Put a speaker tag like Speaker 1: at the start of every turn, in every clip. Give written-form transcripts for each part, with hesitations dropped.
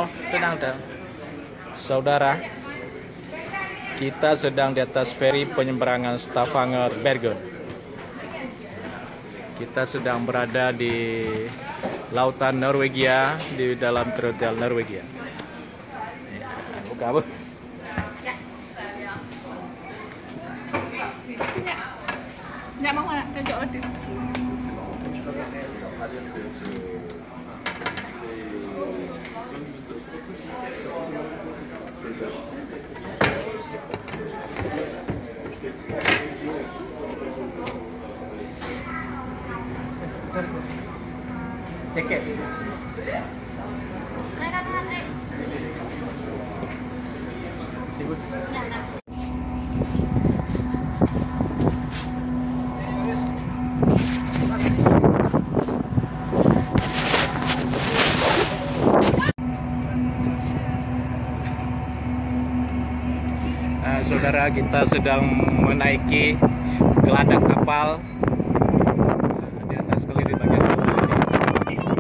Speaker 1: Tenang. Saudara, kita sedang di atas feri penyeberangan Stavanger Bergen. Kita sedang berada di lautan Norwegia, di dalam teritorial Norwegia. Buka apa?
Speaker 2: Nggak mau kerja audit.
Speaker 1: Ceket. Sibuk. Saudara, kita sedang menaiki geladak kapal di atas kelir di bagian bawah ini.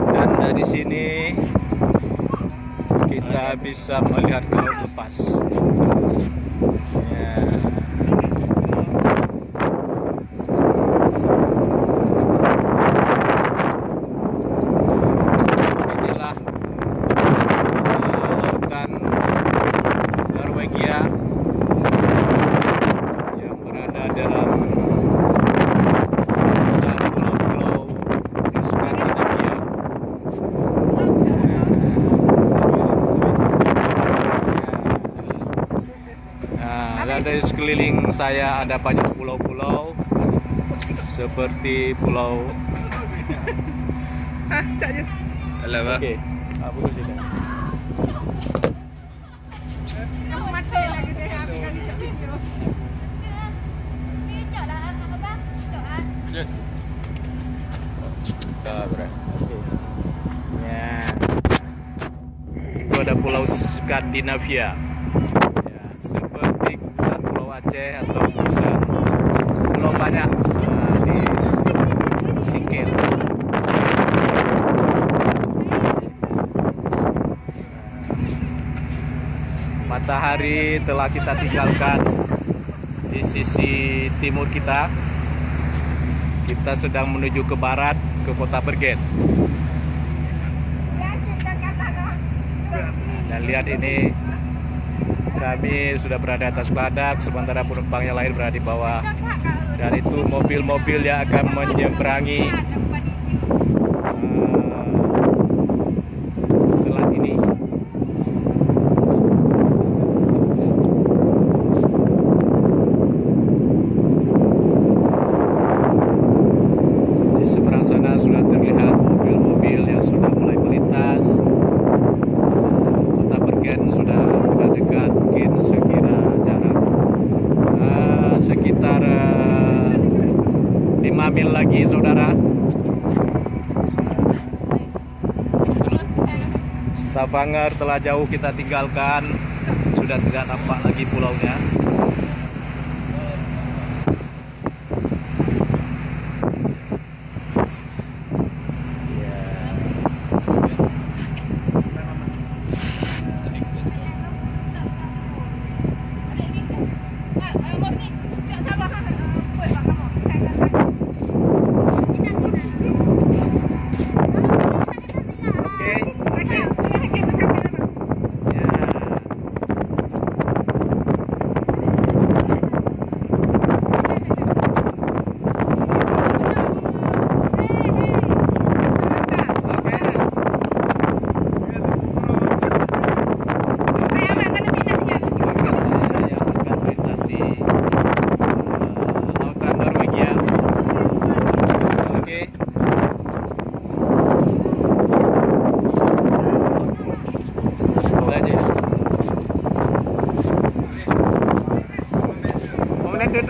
Speaker 1: Dan dari sini kita bisa melihat ke laut lepas. Ya. Inilah lautan Norwegia yang berada dalam pusat pulau-pulau di Skandinavia. Nah, dari sekeliling saya ada banyak pulau-pulau seperti pulau. Oke.
Speaker 2: Mati lagi deh, api kan dicek video.
Speaker 1: Ya. Itu ada pulau Skandinavia. Ya, seperti pusat Pulau Aceh atau pusat pulau banyak di Singkil. Matahari telah kita tinggalkan di sisi timur kita. Kita sedang menuju ke barat, ke kota Bergen. Dan lihat ini, kami sudah berada atas geladak, sementara penumpang yang lain berada di bawah. Dan itu mobil-mobil yang akan menyeberangi selat ini. Di seberang sana sudah terlihat mobil-mobil yang sudah mulai melintas. Kota Bergen sudah dekat-dekat, mungkin sekira jarak sekitar 5 mil lagi, saudara. Stavanger telah jauh kita tinggalkan, sudah tidak nampak lagi pulaunya.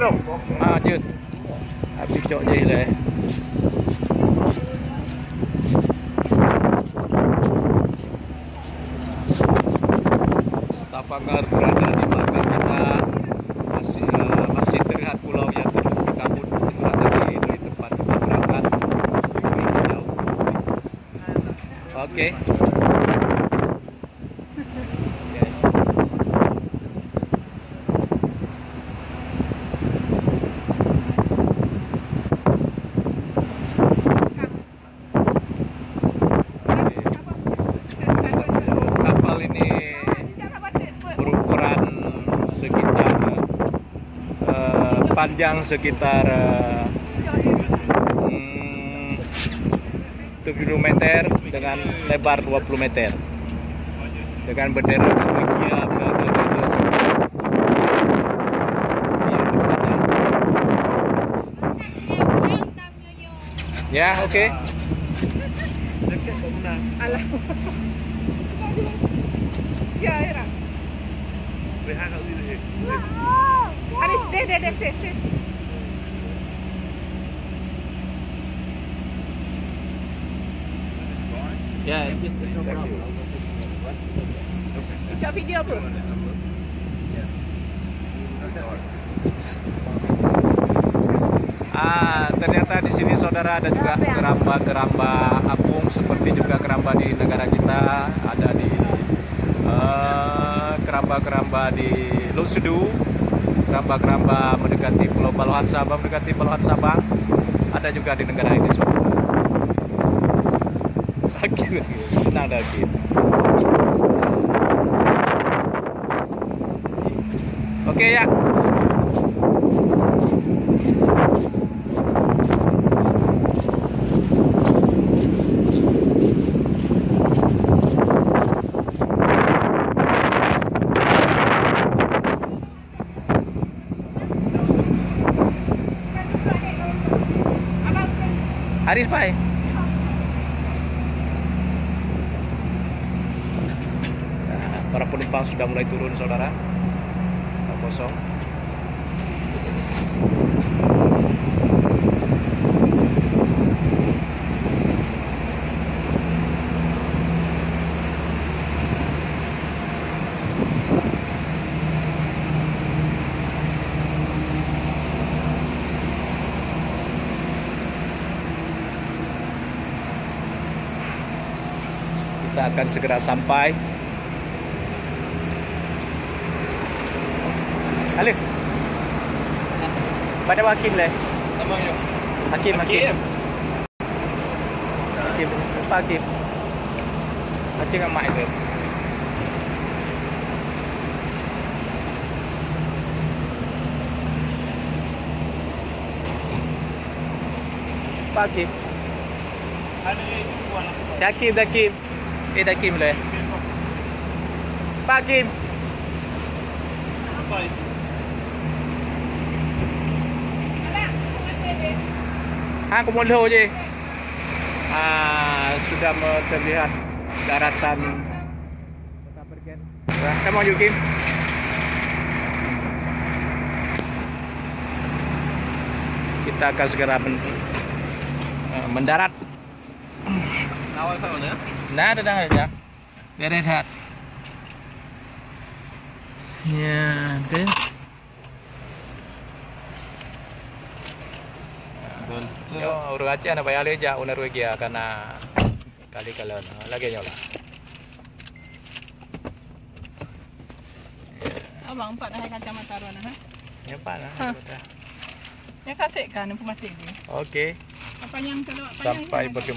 Speaker 1: Trông chưa bị chỗ gì này. Stavanger berada di belakang kita, masih terlihat pulau yang berkabut. Itulah tadi dari tempat kita berangkat jauh. Oke. Yes. Kapal ini berukuran sekitar panjang sekitar 7 meter dengan lebar 20 meter dengan bendera Norwegia berada di atas. Ya, oke.
Speaker 2: Alah. Ya, era. Aris, deh, se.
Speaker 1: Ya, it's no problem.
Speaker 2: Ijak video apa?
Speaker 1: Ternyata di sini saudara ada juga keramba apung seperti juga keramba di negara kita, ada di keramba-keramba di Lok Sedu, keramba-keramba mendekati Pulau Balohan Sabang, ada juga di negara ini saudara. Tenang lagi. Oke ya. Haris Pai. Para penumpang sudah mulai turun saudara. Kosong. Kita akan segera sampai. Alif. Pada Hakim leh. Hakim. Hakim. Apa Hakim? Hakim dengan mak itu. Pak Hakim. Hakim. Hakim leh. Pak Hakim. Apa itu? Komodo je. Sudah terlihat syaratan Kota Bergen. Kamu maju Kim. Kita akan segera mendarat.
Speaker 3: Awal mana?
Speaker 1: Nah, ada aja. Berehat. Ya, oke. Yo, urung aja na bayar aja Norwegia karena kali kalon lagi nyola.
Speaker 2: Abang empat dah kacamata ruan ha.
Speaker 1: Ya pak nah.
Speaker 2: Ya kasih kan pematih ni.
Speaker 1: Oke.
Speaker 2: Apa yang kalau
Speaker 1: Sampai berjumpa.